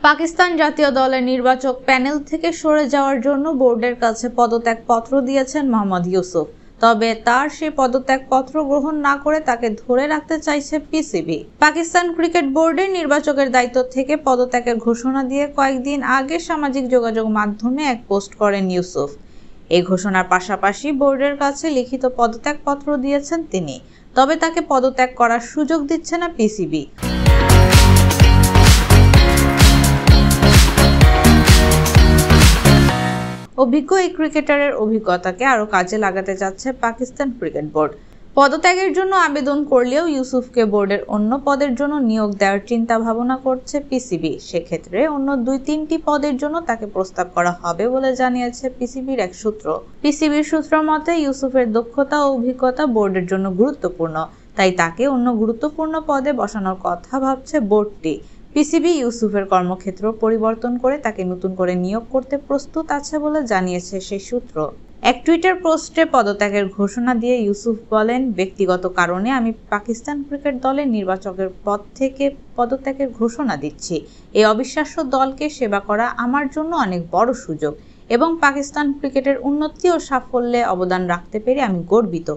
পাকিস্তান জাতীয় দলের নির্বাচক প্যানেল থেকে সরে যাওয়ার জন্য বোর্ডের কাছে পদত্যাগপত্র দিয়েছেন মোহাম্মদ ইউসুফ। তবে তার সেই পদত্যাগপত্র গ্রহণ না করে তাকে ধরে রাখতে চাইছে পিসিবি। পাকিস্তান ক্রিকেট বোর্ডের নির্বাচকের দায়িত্ব থেকে পদত্যাগের ঘোষণা দিয়ে কয়েকদিন আগে সামাজিক যোগাযোগ মাধ্যমে এক পোস্ট করেন ইউসুফ। এই ঘোষণার পাশাপাশি বোর্ডের কাছে লিখিত পদত্যাগপত্র দিয়েছেন তিনি। তবে তাকে পদত্যাগ করার সুযোগ দিচ্ছে না পিসিবি। অভিজ্ঞ এই ক্রিকেটারের অভিজ্ঞতাকে আরো কাজে লাগাতে যাচ্ছে পাকিস্তান ক্রিকেট বোর্ড। পদত্যাগের জন্য আবেদন করলেও ইউসুফকে বোর্ডের অন্য পদের জন্য নিয়োগ দেওয়ার চিন্তা ভাবনা করছে পিসিবি। সেক্ষেত্রে অন্য 2-3টি পদের জন্য তাকে প্রস্তাব করা হবে বলে জানিয়েছে পিসিবির এক সূত্র। পিসিবির সূত্র মতে ইউসুফের দক্ষতা ও অভিজ্ঞতা বোর্ডের জন্য গুরুত্বপূর্ণ, তাই তাকে অন্য গুরুত্বপূর্ণ পদে বসানোর কথা ভাবছে বোর্ডটি। পিসিবি ইউসুফের কর্মক্ষেত্র পরিবর্তন করে তাকে নতুন করে নিয়োগ করতে প্রস্তুত আছে বলে জানিয়েছে সেই সূত্র। এক টুইটার পোস্টে পদত্যাগের ঘোষণা দিয়ে ইউসুফ বলেন, ব্যক্তিগত কারণে আমি পাকিস্তান ক্রিকেট দলের নির্বাচকের পদ থেকে পদত্যাগের ঘোষণা দিচ্ছি। এই অবিশ্বাস্য দলকে সেবা করা আমার জন্য অনেক বড় সুযোগ এবং পাকিস্তান ক্রিকেটের উন্নতি ও সাফল্যে অবদান রাখতে পেরে আমি গর্বিত।